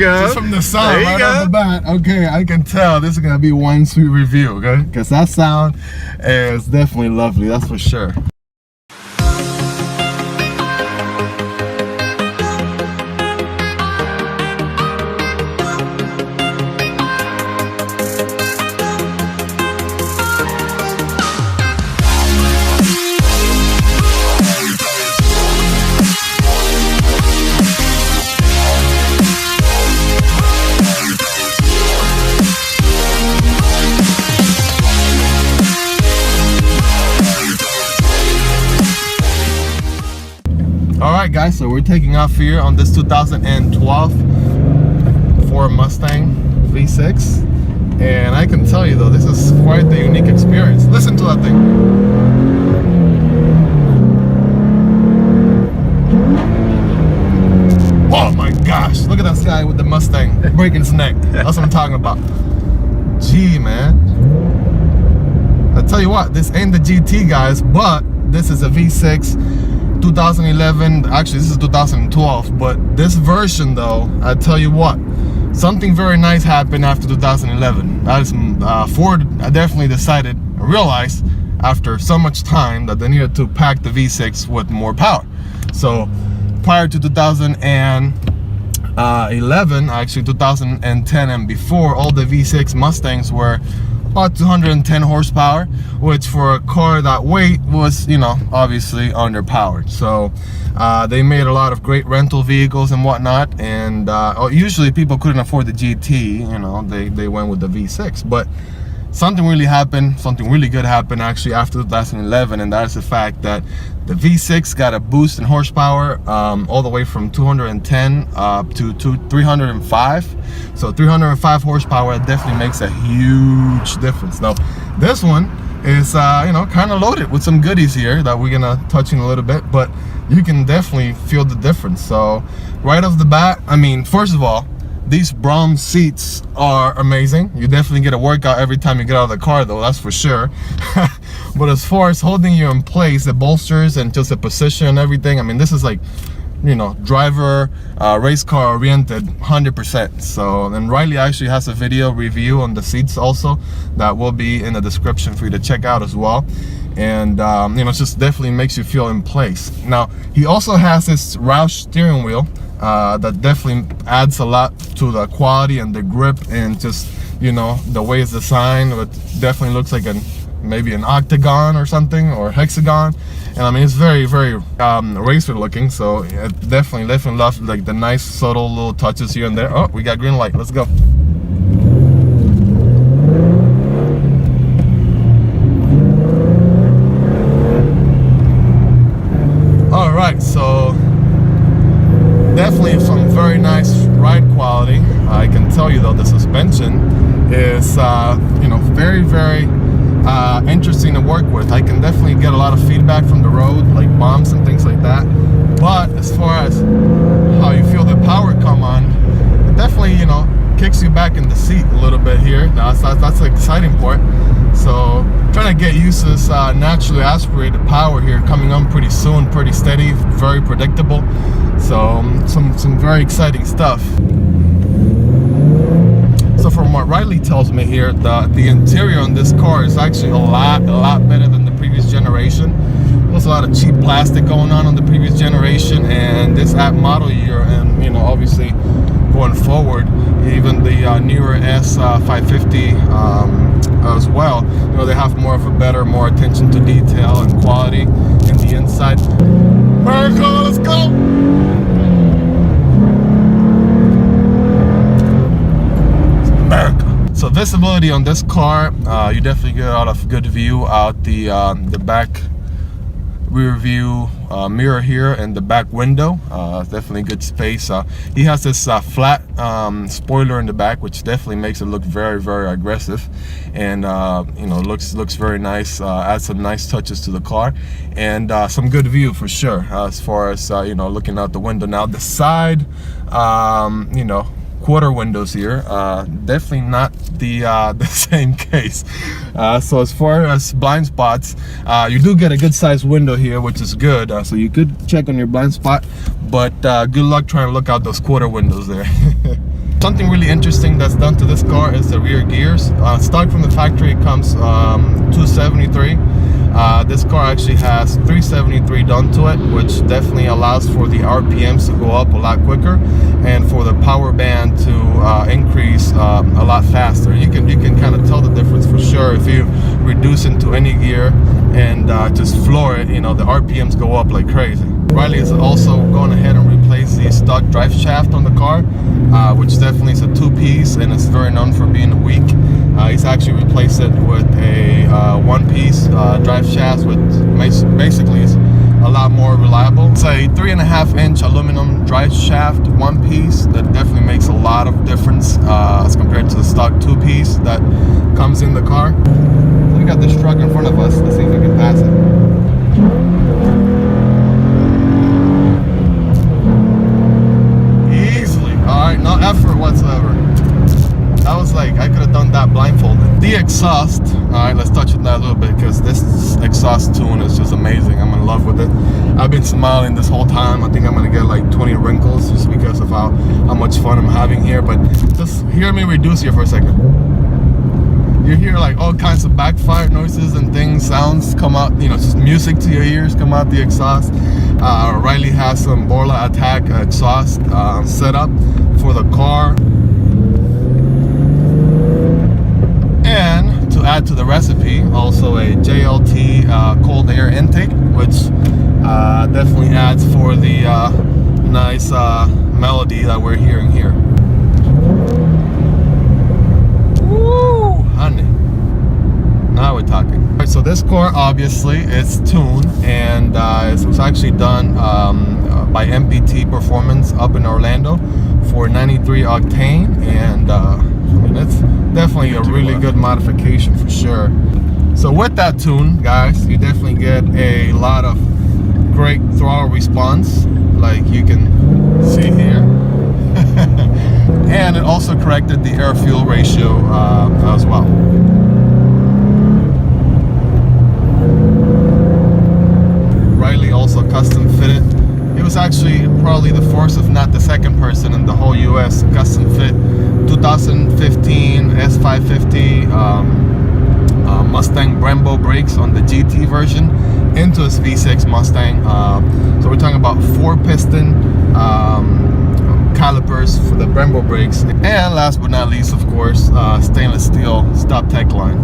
you go. Just from the sound right off the bat. Okay, I can tell this is gonna be one sweet review, okay? Because that sound is definitely lovely, that's for sure. Alright guys, so we're taking off here on this 2012 Ford Mustang V6, and I can tell you though, this is quite the unique experience. Listen to that thing. Oh my gosh, look at that guy with the Mustang breaking his neck. That's what I'm talking about. Gee man, I tell you what, this ain't the GT guys, but this is a V6 2011, actually this is 2012, but this version though, I tell you what, something very nice happened after 2011. That is, Ford definitely decided, realized after so much time that they needed to pack the V6 with more power. So prior to 2011, actually 2010 and before, all the V6 Mustangs were about 210 horsepower, which for a car that weight was, you know, obviously underpowered. So they made a lot of great rental vehicles and whatnot, and usually people couldn't afford the GT, you know, they went with the V6. But something really happened, something really good happened actually after 2011, and that is the fact that the V6 got a boost in horsepower all the way from 210 up to 305. So 305 horsepower definitely makes a huge difference. Now this one is you know, kind of loaded with some goodies here that we're gonna touch in a little bit, but you can definitely feel the difference. So right off the bat, I mean, first of all, these BRAUM seats are amazing. You definitely get a workout every time you get out of the car though, that's for sure. But as far as holding you in place, the bolsters and just the position and everything, I mean, this is like, you know, driver, race car oriented 100%. So, and Riley actually has a video review on the seats also that will be in the description for you to check out as well. And you know, it just definitely makes you feel in place. Now, he also has this Roush steering wheel that definitely adds a lot to the quality and the grip, and just, you know, the way it's designed. It definitely looks like maybe an octagon or something, or hexagon. And I mean, it's very, very racer looking. So definitely love like the nice subtle little touches here and there. Oh, we got green light, let's go. All right, so definitely some very nice ride quality. I can tell you though, the suspension is you know, very, very interesting to work with. I can definitely get a lot of feedback from the road, like bumps and things like that. But as far as how you feel the power come on, it definitely, you know, kicks you back in the seat a little bit here. That's the exciting part. So trying to get used to this naturally aspirated power here coming on pretty soon, pretty steady, very predictable. So some very exciting stuff. So from what Riley tells me here, the interior on this car is actually a lot better than the previous generation. There's a lot of cheap plastic going on the previous generation, and this model year, and you know, obviously going forward, even the newer S550 as well, you know, they have more attention to detail and quality in the inside. America, let's go! So visibility on this car, you definitely get a lot of good view out the back rear view mirror here and the back window. Definitely good space. He has this flat spoiler in the back, which definitely makes it look very, very aggressive, and you know, looks very nice. Adds some nice touches to the car, and some good view for sure as far as you know, looking out the window. Now the side, you know, quarter windows here, definitely not the same case. So as far as blind spots, you do get a good sized window here, which is good. So you could check on your blind spot, but good luck trying to look out those quarter windows there. Something really interesting that's done to this car is the rear gears. Stock from the factory comes 273. This car actually has 373 done to it, which definitely allows for the RPMs to go up a lot quicker and for the power band to increase a lot faster. You can kind of tell the difference for sure if you reduce into any gear and just floor it. You know, the RPMs go up like crazy. Riley is also going ahead and replace the stock drive shaft on the car, which definitely is a two-piece and it's very known for being weak. He's actually replaced it with a one-piece drive shaft, which basically is a lot more reliable. It's a 3.5-inch aluminum drive shaft, one piece, that definitely makes a lot of difference as compared to the stock two-piece that comes in the car. So we got this truck in front of us. Let's see if we can pass it. No effort whatsoever. That was like, I could have done that blindfolded. The exhaust, alright, let's touch on that a little bit because this exhaust tune is just amazing. I'm in love with it. I've been smiling this whole time. I think I'm gonna get like 20 wrinkles just because of how much fun I'm having here. But just hear me reduce here for a second. You hear like all kinds of backfire noises and things, sounds come out, you know, just music to your ears come out the exhaust. Riley has some Borla Attack exhaust set up for the car. And to add to the recipe, also a JLT cold air intake, which definitely adds for the nice melody that we're hearing here. Woo, honey. Now we're talking. All right, so this car obviously is tuned, and it was actually done by MPT Performance up in Orlando for 93 octane, and I mean, it's definitely a really good modification for sure. So with that tune, guys, you definitely get a lot of great throttle response, like you can see here. And it also corrected the air-fuel ratio as well. Riley also custom fitted. He was actually probably the first, if not the second person in the whole US custom fit 2015 S550 Mustang Brembo brakes on the GT version into his V6 Mustang. So we're talking about 4-piston calipers for the Brembo brakes, and last but not least, of course, stainless steel stop tech line.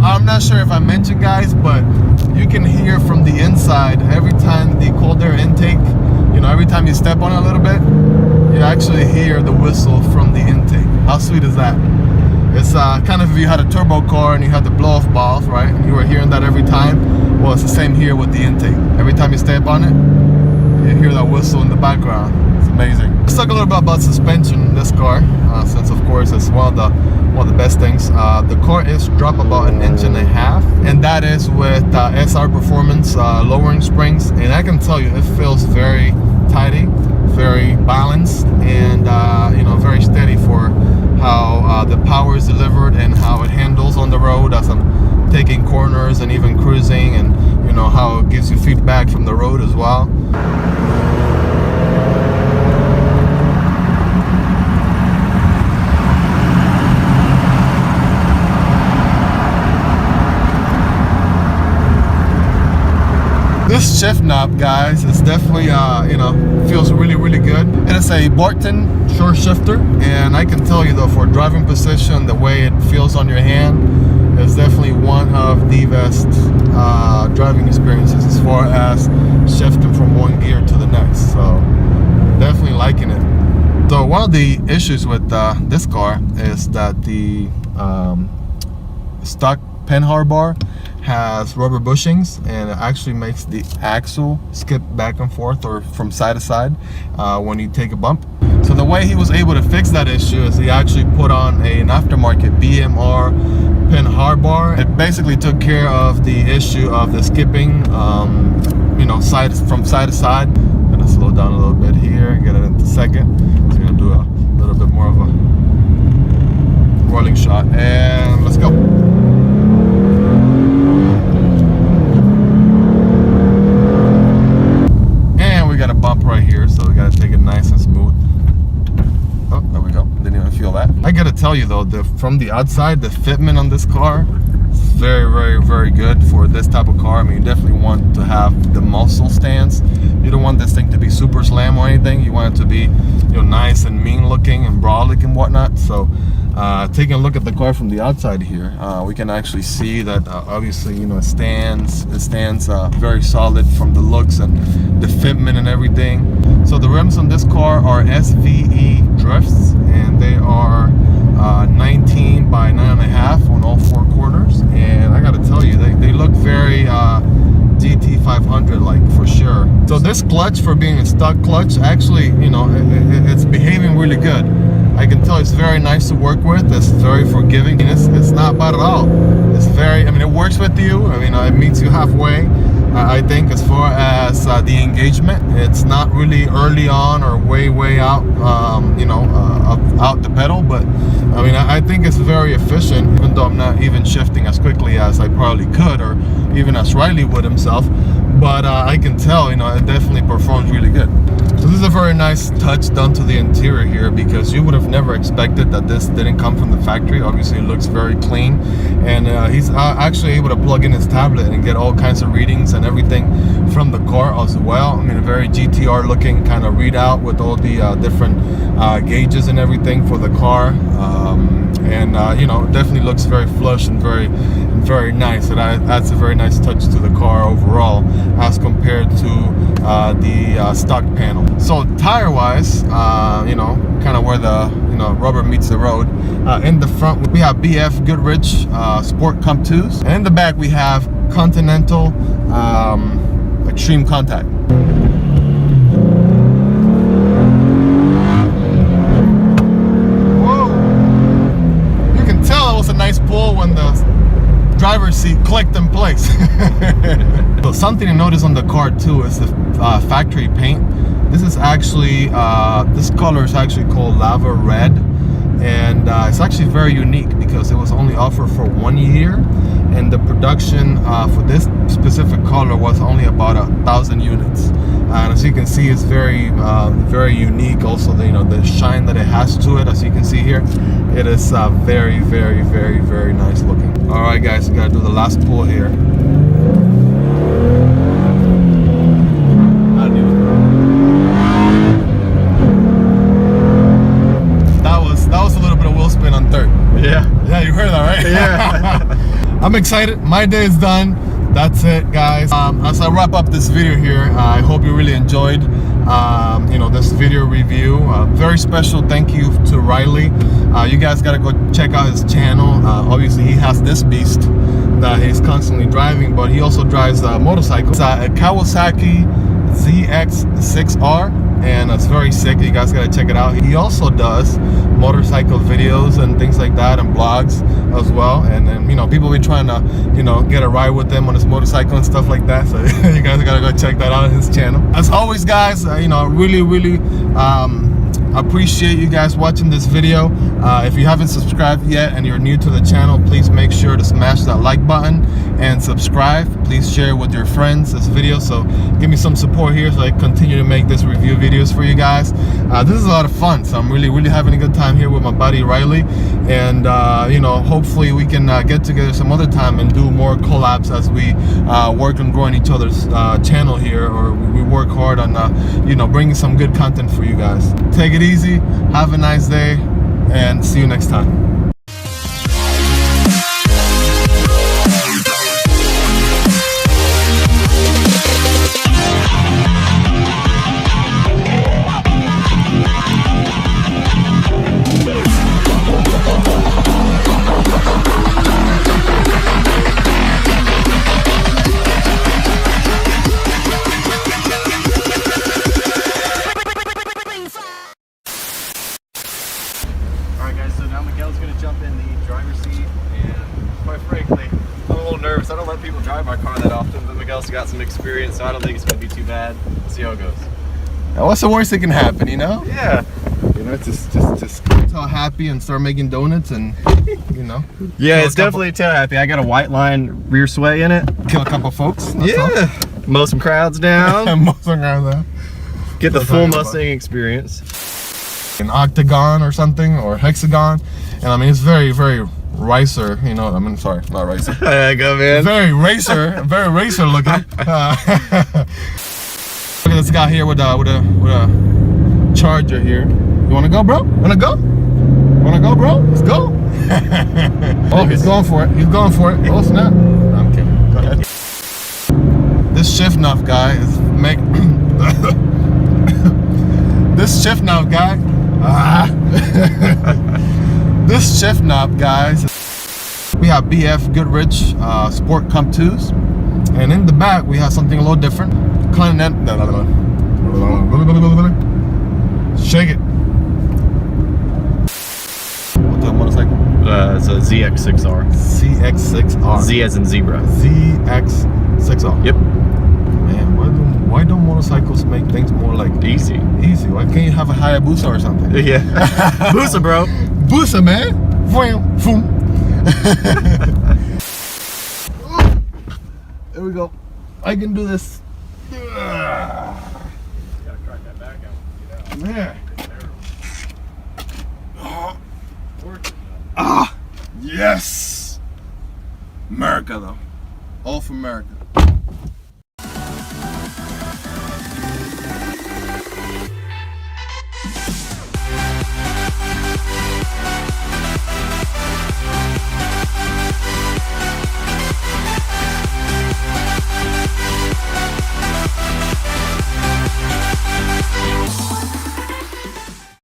I'm not sure if I mentioned, guys, but you can hear from the inside every time the cold air intake, you know, every time you step on it a little bit, you actually hear the whistle from the intake. How sweet is that? It's kind of if you had a turbo car and you had the blow-off valve, right? And you were hearing that every time. Well, it's the same here with the intake. Every time you step on it, you hear that whistle in the background. It's amazing. Let's talk a little bit about suspension in this car, since of course it's one of the best things. The car is dropped about 1.5 inches, and that is with SR Performance lowering springs. And I can tell you, it feels very tidy, very balanced, and you know, very steady for how the power is delivered and how it handles on the road as I'm taking corners and even cruising, and you know how it gives you feedback from the road as well. This shift knob, guys, is definitely, you know, feels really, really good. It is a Barton short shifter, and I can tell you though, for driving position, the way it feels on your hand is definitely one of the best driving experiences as far as shifting from one gear to the next. So definitely liking it. So one of the issues with this car is that the stock penhard bar has rubber bushings, and it actually makes the axle skip back and forth or from side to side when you take a bump. So the way he was able to fix that issue is he actually put on an aftermarket BMR penhard bar. It basically took care of the issue of the skipping, you know, from side to side. I'm gonna slow down a little bit here, get it into second. So I'm gonna do a little bit more of a rolling shot, and let's go. Right here, so we got to take it nice and smooth. tell you though, from the outside, the fitment on this car is very, very, very good for this type of car. I mean, you definitely want to have the muscle stance. You don't want this thing to be super slam or anything. You want it to be, you know, nice and mean looking and brolic and whatnot. So taking a look at the car from the outside here, we can actually see that obviously, you know, it stands very solid from the looks and the fitment and everything. So the rims on this car are SVE drifts, and they are 19 by 9.5 on all four corners. And I gotta tell you, they look very GT500 like, for sure. So this clutch, for being a stock clutch, actually, you know, it's behaving really good. I can tell it's very nice to work with. It's very forgiving. It's not bad at all. It's very, I mean, it works with you. I mean, it meets you halfway. I think as far as the engagement, it's not really early on or way out, you know, out the pedal. But I mean, I think it's very efficient, even though I'm not even shifting as quickly as I probably could, or even as Riley would himself. But I can tell, you know, it definitely performs really good. So this is a very nice touch done to the interior here, because you would have never expected that this didn't come from the factory. Obviously it looks very clean, and he's actually able to plug in his tablet and get all kinds of readings and everything from the car as well. I mean, a very GTR looking kind of readout with all the different gauges and everything for the car. And you know, definitely looks very flush and very nice. It adds a very nice touch to the car overall as compared to the stock panel. So tire wise, you know, kind of where the, you know, rubber meets the road. In the front we have BF Goodrich Sport Comp 2s, and in the back we have Continental Extreme Contact. Nice pull when the driver's seat clicked in place. So something to notice on the car too is the factory paint. This is actually this color is actually called Lava Red, and it's actually very unique because it was only offered for 1 year, and the production for this specific color was only about 1,000 units. And as you can see, it's very unique. Also, the, you know, the shine that it has to it, as you can see here, it is very nice looking. All right, guys, we gotta do the last pull here. That was a little bit of wheel spin on third. Yeah, you heard that, right? Yeah. I'm excited. My day is done. That's it, guys. As I wrap up this video here, I hope you really enjoyed you know, this video review. Very special thank you to Riley. You guys gotta go check out his channel. Obviously he has this beast that he's constantly driving, but he also drives motorcycles. A Kawasaki ZX6R, and it's very sick. You guys gotta check it out. He also does motorcycle videos and things like that, and blogs as well. And then, you know, people be trying to, you know, get a ride with him on his motorcycle and stuff like that. So you guys gotta go check that out on his channel. As always, guys, you know, really appreciate you guys watching this video. If you haven't subscribed yet and you're new to the channel, please make sure to smash that like button and subscribe. Please share with your friends this video, so give me some support here so I continue to make this review videos for you guys. This is a lot of fun, so I'm really having a good time here with my buddy Riley, and you know, hopefully we can get together some other time and do more collabs as we work on growing each other's channel here, or we work hard on you know, bringing some good content for you guys. Take it easy, have a nice day, and see you next time. I don't let people drive my car that often, but McGaughys got some experience, so I don't think it's going to be too bad. Let's see how it goes. Now, what's the worst that can happen, you know? Yeah. You know, just get all happy and start making donuts, and, you know. Yeah, it's definitely tail happy. I got a white line rear sway in it. Kill a couple folks. Yeah. Mow some crowds down. Mow some crowds down. Get the full Mustang experience. an octagon or something, or hexagon. And I mean, it's very, very racer, you know, I mean, sorry, not racer. Go, man. Very racer looking. Look at this guy here with a charger here. You wanna go, bro? Wanna go, bro? Let's go. Oh, he's going for it. He's going for it. Oh, snap. I'm kidding. Go ahead. This shift knob guy is this shift knob guy. This shift knob, guys. We have BF Goodrich Sport Comp 2s, and in the back we have something a little different. Shake it. What's that motorcycle? It's a ZX6R. ZX6R. Z as in zebra. ZX6R. Yep. Man, why don't motorcycles make things more like Easy. easy? Why can't you have a Hayabusa or something? Yeah. Boosa, bro. Boosa, man. Vroom, vroom. There we go. I can do this. Gotta crack that back out. Man. Ah, yes. America, though. All for America.